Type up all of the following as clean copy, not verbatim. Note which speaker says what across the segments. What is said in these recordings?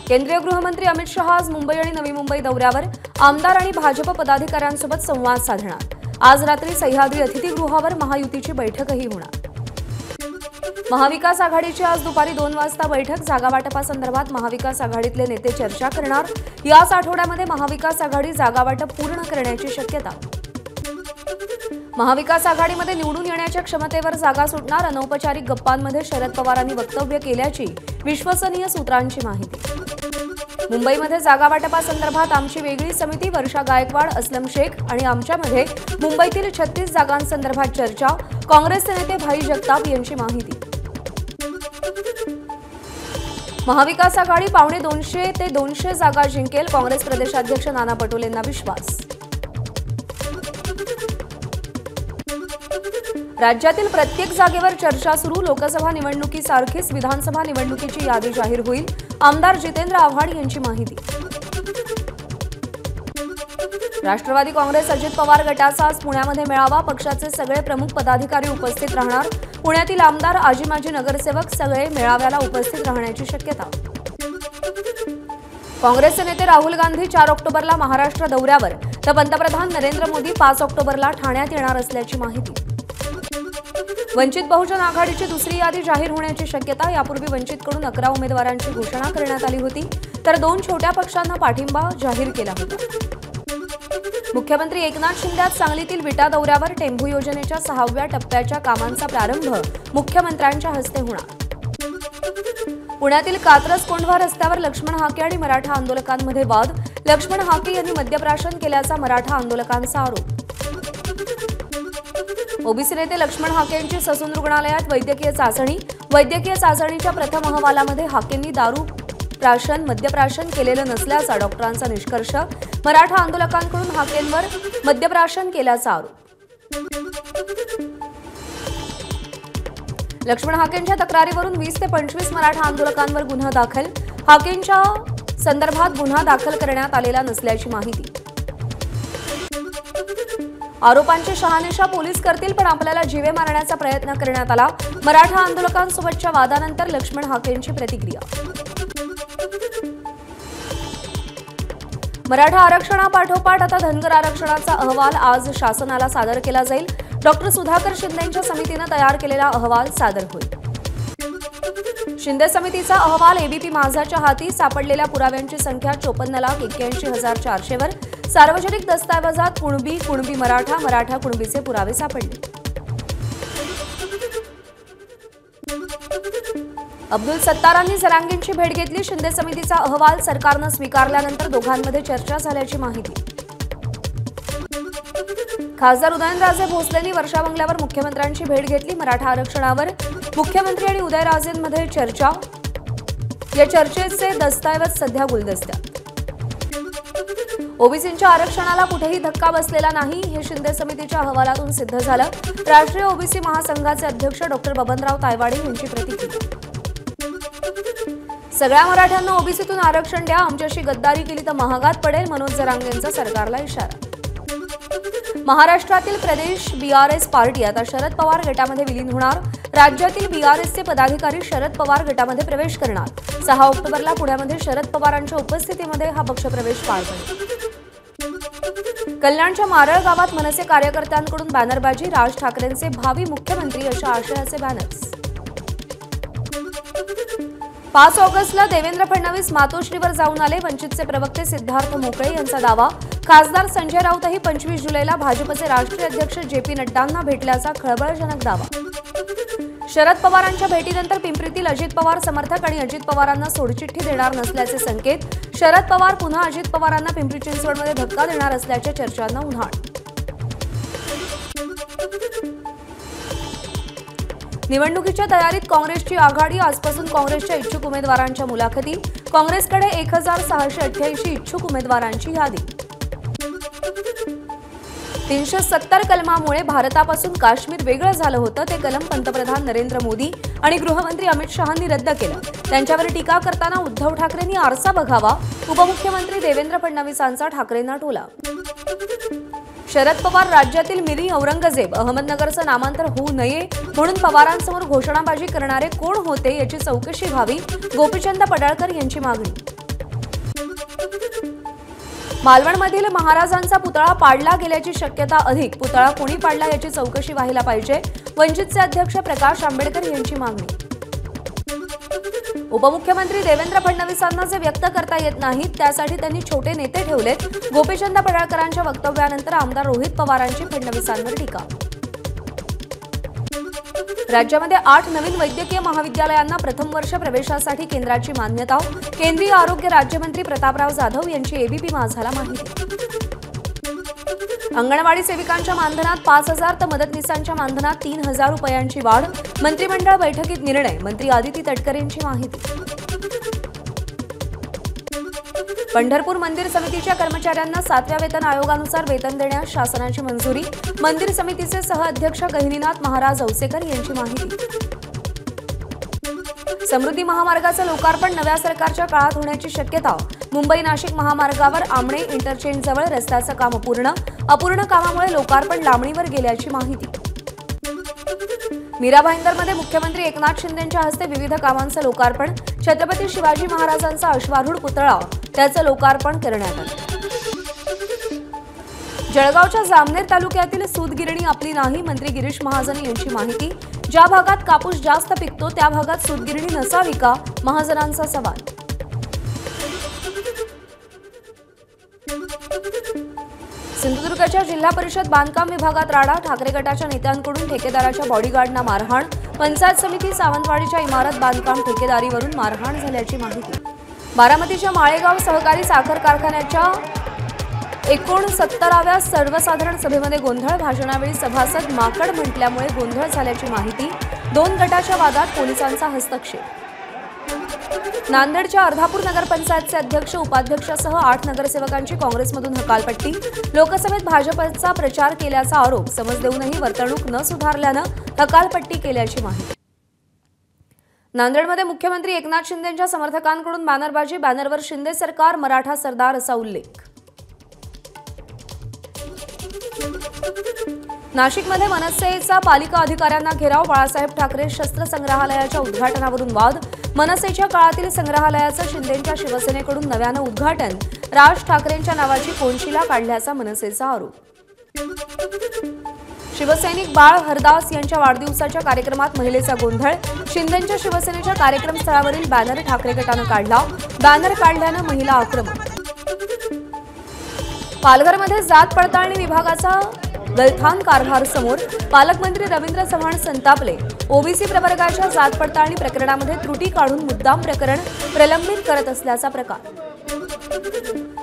Speaker 1: केंद्रीय गृहमंत्री अमित शहा आज मुंबई आणि नवी मुंबई दौऱ्यावर आमदार आणि भाजप पदाधिकाऱ्यांसोबत संवाद साधणार। आज रात्री सह्याद्री अतिथीगृहावर महायुतीची बैठकही होणार। महाविकास आघाडीची आज दुपारी 2 वाजता बैठक। जागावाटपासंदर्भात महाविकास आघाडीतले नेते चर्चा करणार। याच आठवड्यामध्ये महाविकास आघाडी जागावाटप पूर्ण करण्याची शक्यता। महाविकास आघाडीमध्ये निवडून येण्याच्या क्षमतेवर जागा सुटणार। अनौपचारिक गप्पांमध्ये शरद पवारांनी वक्तव्य केल्याची विश्वसनीय सूत्रांची माहिती। मुंबईमध्ये जागावाटपासंदर्भात आमची वेगळी समिती, वर्षा गायकवाड, असलम शेख आणि आमच्यामध्ये मुंबईतील 36 जागांसंदर्भात चर्चा। काँग्रेसचे नेते भाई जगताप यांची माहिती। महाविकास आघाडी 250 ते 200 जागा जिंकेल। काँग्रेस प्रदेशाध्यक्ष नाना पटोलेंना विश्वास। राज्यातील प्रत्येक जागेवर चर्चा सुरू। लोकसभा निवडणुकीसारखीच विधानसभा निवडणुकीची यादी जाहीर होईल। आमदार जितेंद्र आव्हाड यांची माहिती। राष्ट्रवादी काँग्रेस अजित पवार गटाचा आज पुण्यामध्ये मेळावा। पक्षाचे सगळे प्रमुख पदाधिकारी उपस्थित राहणार। पुण्यातील आमदार, आजी माजी नगरसेवक सगळे मेळाव्याला उपस्थित राहण्याची शक्यता। काँग्रेसचे नेते राहुल गांधी 4 ऑक्टोबरला महाराष्ट्र दौऱ्यावर, तर पंतप्रधान नरेंद्र मोदी 5 ऑक्टोबरला ठाण्यात येणार असल्याची माहिती। वंचित बहुजन आघाडीची दुसरी यादी जाहीर होण्याची शक्यता। यापूर्वी वंचितकडून 11 उमेदवारांची घोषणा करण्यात आली होती, तर 2 छोट्या पक्षांना पाठिंबा जाहीर केला होता। मुख्यमंत्री एकनाथ शिंदे आज सांगलीतील विटा दौऱ्यावर। टेंभू योजनेच्या 6व्या टप्प्याच्या कामांचा प्रारंभ मुख्यमंत्र्यांच्या हस्ते होणार। पुण्यातील कात्रज कोंढवा रस्त्यावर लक्ष्मण हाके आणि मराठा आंदोलकांमध्ये वाद। लक्ष्मण हाके यांनी मद्यप्राशन केल्याचा मराठा आंदोलकांचा आरोप। ओबीसी नेते लक्ष्मण हाके यांची ससून रुग्णालयात वैद्यकीय चाचणी। वैद्यकीय चाचणीच्या प्रथम अहवालामध्ये हाकेंनी दारू प्राशन, मद्यप्राशन केलेलं नसल्याचा डॉक्टरांचा निष्कर्ष। मराठा आंदोलकांकडून हाकेंवर मद्यप्राशन केल्याचा आरोप। लक्ष्मण हाकेंच्या तक्रारीवरून 20 ते 25 मराठा आंदोलकांवर गुन्हा दाखल। हाकेंच्या संदर्भात गुन्हा दाखल करण्यात आलेला नसल्याची माहिती। आरोपांची शहानिशा पोलीस करतील, पण आपल्याला जीवे मारण्याचा प्रयत्न करण्यात आला। मराठा आंदोलकांसोबतच्या वादानंतर लक्ष्मण हाकेंची प्रतिक्रिया। मराठा आरक्षणापाठोपाठ आता धनगर आरक्षणाचा अहवाल आज शासनाला सादर केला जाईल। डॉक्टर सुधाकर शिंदेंच्या समितीने तयार केलेला अहवाल सादर होईल। शिंदे समितीचा अहवाल एबीपी माझाच्या हाती। सापडलेल्या पुराव्यांची संख्या 54,81,400 वर। सार्वजनिक दस्तऐवजात कुणबी मराठा, मराठा कुणबीचे पुरावे सापडले। अब्दुल सत्तारांनी जरांगेंची भेट घेतली। शिंदे समितीचा अहवाल सरकारनं स्वीकारल्यानंतर दोघांमध्ये चर्चा झाल्याची माहिती। खासदार उदयनराजे भोसलेंनी वर्षा बंगल्यावर मुख्यमंत्र्यांची भेट घेतली। मराठा आरक्षणावर मुख्यमंत्री आणि उदयराजेंमध्ये चर्चा। या चर्चेचे दस्तऐवज सध्या गुलदस्त्यात। ओबीसींच्या आरक्षणाला कुठेही धक्का बसलेला नाही, हे शिंदे समितीच्या अहवालातून सिद्ध झालं। राष्ट्रीय ओबीसी महासंघाचे अध्यक्ष डॉक्टर बबनराव तायवाडे यांची प्रतिक्रिया। सगळ्या मराठ्यांना ओबीसीतून आरक्षण द्या, आमच्याशी गद्दारी केली तर महागात पडेल, मनोज जरांगेंचा सरकारला इशारा। महाराष्ट्रातील प्रदेश बीआरएस पार्टी आता शरद पवार गटामध्ये विलीन होणार। राज्यातील बीआरएसचे पदाधिकारी शरद पवार गटामध्ये प्रवेश करणार। 6 ऑक्टोबरला पुण्यामध्ये शरद पवारांच्या उपस्थितीमध्ये हा पक्षप्रवेश पार पडेल। कल्याणच्या मारळ गावात मनसे कार्यकर्त्यांकडून बॅनरबाजी। राज ठाकरेंचे भावी मुख्यमंत्री अशा आशयाचे बॅनर्स। 5 ऑगस्टला देवेंद्र फडणवीस मातोश्रीवर जाऊन आले। वंचितचे प्रवक्ते सिद्धार्थ मोकळे यांचा दावा। खासदार संजय राऊतही 25 जुलैला भाजपचे राष्ट्रीय अध्यक्ष जेपी नड्डांना भेटल्याचा खळबळजनक दावा। शरद पवारांच्या भेटीनंतर पिंपरीतील अजित पवार समर्थक आणि अजित पवारांना सोडचिठ्ठी देणार नसल्याचे संकेत। शरद पवार पुन्हा अजित पवारांना पिंपरी चिंचवडमध्ये धक्का देणार असल्याच्या चर्चांना उधाण। निवडणुकीच्या तयारीत काँग्रेसची आघाडी। आजपासून काँग्रेसच्या इच्छुक उमेदवारांच्या मुलाखती। काँग्रेसकडे 1688 इच्छुक उमेदवारांची यादी। 370 कलमामुळे भारतापासून काश्मीर वेगळं झालं होतं, ते कलम पंतप्रधान नरेंद्र मोदी आणि गृहमंत्री अमित शहांनी रद्द केलं। त्यांच्यावर टीका करताना उद्धव ठाकरेंनी आरसा बघावा। उपमुख्यमंत्री देवेंद्र फडणवीसांचा ठाकरेंना टोला। शरद पवार राज्यातील मिनी औरंगजेब, अहमदनगरचं नामांतर होऊ नये म्हणून पवारांसमोर घोषणाबाजी करणारे कोण होते याची चौकशी व्हावी। गोपीचंद पडळकर यांची मागणी। मालवणमधील महाराजांचा पुतळा पाडला गेल्याची शक्यता अधिक. पुतळा कोणी पाडला याची चौकशी व्हायला पाहिजे. वंचितचे अध्यक्ष प्रकाश आंबेडकर यांची मागणी. उपमुख्यमंत्री देवेंद्र फडणवीसांना जे व्यक्त करता येत नाहीत त्यासाठी त्यांनी छोटे नेते ठेवलेत. गोपीचंद पडळकरांच्या वक्तव्यानंतर आमदार रोहित पवारांची फडणवीसांवर टीका. राज्यामध्ये 8 नवीन वैद्यकीय महाविद्यालयांना प्रथम वर्ष प्रवेशासाठी केंद्राची मान्यता. केंद्रीय आरोग्य राज्यमंत्री प्रतापराव जाधव यांची एबीपी माझाला माहिती. अंगणवाडी सेविकांच्या मानधनात 5,000 तर मदतनीसांच्या मानधनात 3,000 रुपयांची वाढ. मंत्रिमंडळ बैठकीत निर्णय. मंत्री आदिती तटकरेंची माहिती. पंढरपूर मंदिर समितीच्या कर्मचाऱ्यांना 7व्या वेतन आयोगानुसार वेतन देण्यास शासनाची मंजुरी. मंदिर समितीचे सहअध्यक्ष गहिनीनाथ महाराज औसेकर यांची माहिती. समृद्धी महामार्गाचं लोकार्पण नव्या सरकारच्या काळात होण्याची शक्यता. मुंबई नाशिक महामार्गावर आमणे इंटरचेंजजवळ रस्त्याचं काम अपूर्ण कामामुळे लोकार्पण लांबणीवर गेल्याची माहिती. मीरा भाईंदरमध्ये मुख्यमंत्री एकनाथ शिंदेंच्या हस्ते विविध कामांचं लोकार्पण. छत्रपती शिवाजी महाराजांचा अश्वारूढ पुतळा त्याचं लोकार्पण करण्यात आलं. जळगावच्या जामनेर तालुक्यातील सूतगिरणी आपली नाही. मंत्री गिरीश महाजन यांची माहिती. ज्या भागात कापूस जास्त पिकतो त्या भागात सूतगिरणी नसावी का? महाजनांचा सवाल. सिंधुदुर्गच्या जिल्हा परिषद बांधकाम विभागात राडा. ठाकरे गटाच्या नेत्यांकडून ठेकेदाराच्या बॉडीगार्डना मारहाण. पंचायत समिती सावंतवाडीच्या इमारत बांधकाम ठेकेदारीवरून मारहाण झाल्याची माहिती. बारामतीच्या माळेगाव सहकारी साखर कारखान्याच्या 69व्या सर्वसाधारण सभेमध्ये गोंधळ. भाषणावेळी सभासद माकड म्हटल्यामुळे गोंधळ झाल्याची माहिती. 2 गटाच्या वादात पोलिसांचा हस्तक्षेप. नांदेडच्या अर्धापूर नगरपंचायतचे अध्यक्ष उपाध्यक्षासह 8 नगरसेवकांची काँग्रेसमधून हकालपट्टी. लोकसभेत भाजपचा प्रचार केल्याचा आरोप. समज देऊनही वर्तणूक न सुधारल्यानं हकालपट्टी केल्याची माहिती. नांदेडमध्ये मुख्यमंत्री एकनाथ शिंदेंच्या समर्थकांकडून बॅनरबाजी. बॅनरवर शिंदे सरकार मराठा सरदार असा उल्लेख. नाशिकमध्ये मनसेचा पालिका अधिकाऱ्यांना घेराव. बाळासाहेब ठाकरे शस्त्र संग्रहालयाच्या उद्घाटनावरून वाद. मनसेच्या काळातील संग्रहालयाचं शिंदेंच्या शिवसेनेकडून नव्यानं उद्घाटन. राज ठाकरेंच्या नावाची कोनशिला काढल्याचा मनसेचा आरोप. शिवसैनिक बाळ हरदास यांच्या वाढदिवसाच्या कार्यक्रमात महिलेचा गोंधळ. शिंदेंच्या शिवसेनेच्या कार्यक्रमस्थळावरील बॅनर ठाकरे गटानं काढला. बॅनर काढल्यानं महिला आक्रमक. पालघरमध्ये जात पडताळणी विभागाचा गलथान कारभार समोर. पालकमंत्री रवींद्र चव्हाण संतापले. ओबीसी प्रवर्गाच्या जात पडताळणी प्रकरणामध्ये त्रुटी काढून मुद्दाम प्रकरण प्रलंबित करत असल्याचा प्रकार.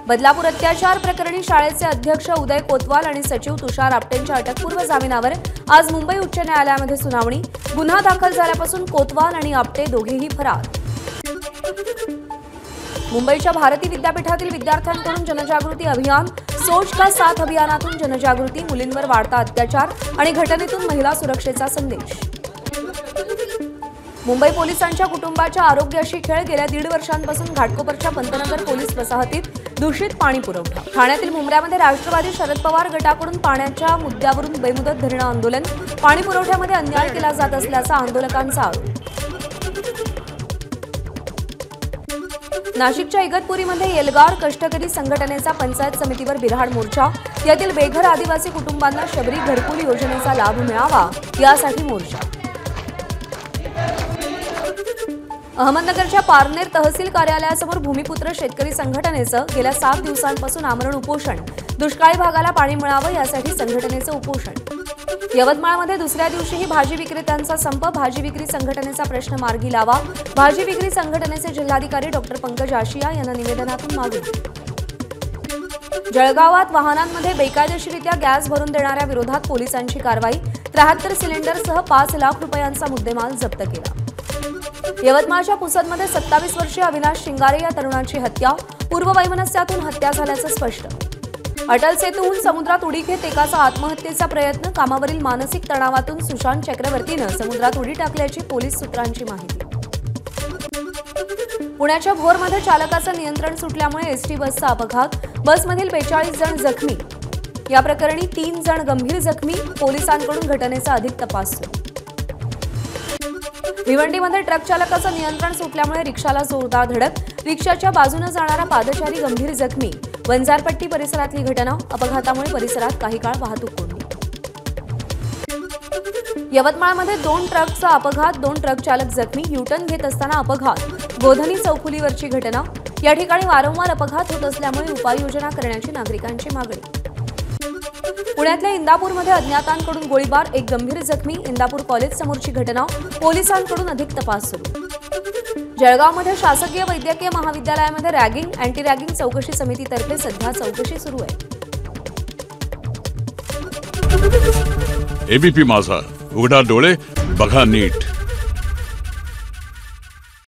Speaker 1: बदलापूर अत्याचार प्रकरणी शाळेचे अध्यक्ष उदय कोतवाल आणि सचिव तुषार आपटेंच्या अटकपूर्व जामिनावर आज मुंबई उच्च न्यायालयामध्ये सुनावणी. गुन्हा दाखल झाल्यापासून कोतवाल आणि आपटे दोघेही फरार. मुंबईच्या भारती विद्यापीठातील विद्यार्थ्यांकडून जनजागृती अभियान. सोच का साथ अभियानातून जनजागृती. मुलींवर वाढता अत्याचार आणि घटनेतून महिला सुरक्षेचा संदेश. मुंबई पोलिसांच्या कुटुंबाच्या आरोग्याशी खेळ. गेल्या 1.5 वर्षांपासून घाटकोपरच्या पंतनगर पोलीस वसाहतीत दूषित पाणी पुरवठा. ठाण्यातील मुंब्र्यामध्ये राष्ट्रवादी शरद पवार गटाकडून पाण्याच्या मुद्द्यावरून बेमुदत धरणं आंदोलन. पाणी पुरवठ्यामध्ये अन्याय केला जात असल्याचा आंदोलकांचा आरोप. नाशिकच्या इगतपुरीमध्ये एल्गार कष्टकरी संघटनेचा पंचायत समितीवर बिऱ्हाड मोर्चा. यातील बेघर आदिवासी कुटुंबांना शबरी घरकुल योजनेचा लाभ मिळावा यासाठी मोर्चा. अहमदनगरच्या पारनेर तहसील कार्यालयासमोर भूमिपुत्र शेतकरी संघटनेचं गेल्या 7 दिवसांपासून आमरण उपोषण. दुष्काळी भागाला पाणी मिळावं यासाठी संघटनेचं उपोषण. यवतमाळमध्ये दुसऱ्या दिवशीही भाजी विक्रेत्यांचा संप. भाजी विक्री संघटनेचा प्रश्न मार्गी लावा. भाजी विक्री संघटनेचे जिल्हाधिकारी डॉक्टर पंकज आशिया यांना निवेदनातून मागणी. जळगावात वाहनांमध्ये बेकायदेशीरित्या गॅस भरून देणाऱ्या विरोधात पोलिसांची कारवाई. 73 सिलेंडरसह 5 लाख रुपयांचा मुद्देमाल जप्त केला. यवतमाळच्या पुसदमध्ये 27 वर्षीय अविनाश शिंगारे या तरुणाची हत्या. पूर्ववैमनस्यातून हत्या झाल्याचं स्पष्ट. अटल सेतूहून समुद्रात उडी घेत एकाचा आत्महत्येचा प्रयत्न. कामावरील मानसिक तणावातून सुशांत चक्रवर्तीनं समुद्रात उडी टाकल्याची पोलीस सूत्रांची माहिती. पुण्याच्या भोरमध्ये चालकाचं नियंत्रण सुटल्यामुळे एसटी बसचा अपघात. बसमधील 42 जण जखमी. या प्रकरणी 3 जण गंभीर जखमी. पोलिसांकडून घटनेचा अधिक तपास सुरू. भिवंडीमध्ये ट्रक चालकाचं नियंत्रण सुटल्यामुळे रिक्षाला जोरदार धडक. रिक्षाच्या बाजूने जाणारा पादचारी गंभीर जखमी. वंजारपट्टी परिसरातली घटना, अपघातामुळे परिसरात काही काळ वाहतूक कोंडी. यवतमाळमध्ये 2 ट्रकचा अपघात, 2 ट्रक चालक जखमी, युटर्न घेत असताना अपघात, गोधनी चौफुलीवरची घटना. या ठिकाणी वारंवार अपघात होत असल्यामुळे उपाययोजना करण्याची नागरिकांची मागणी. पुण्यातल्या इंदापूरमध्ये अज्ञातांकडून गोळीबार, 1 गंभीर जखमी. इंदापूर कॉलेज समोरची घटना, पोलिसांकडून अधिक तपास सुरू. जळगावमध्ये शासकीय वैद्यकीय महाविद्यालयामध्ये रॅगिंग, अँटी रॅगिंग चौकशी समितीतर्फे सध्या चौकशी सुरू आहे.
Speaker 2: एबीपी माझा, उघडा डोळे बघा नीट.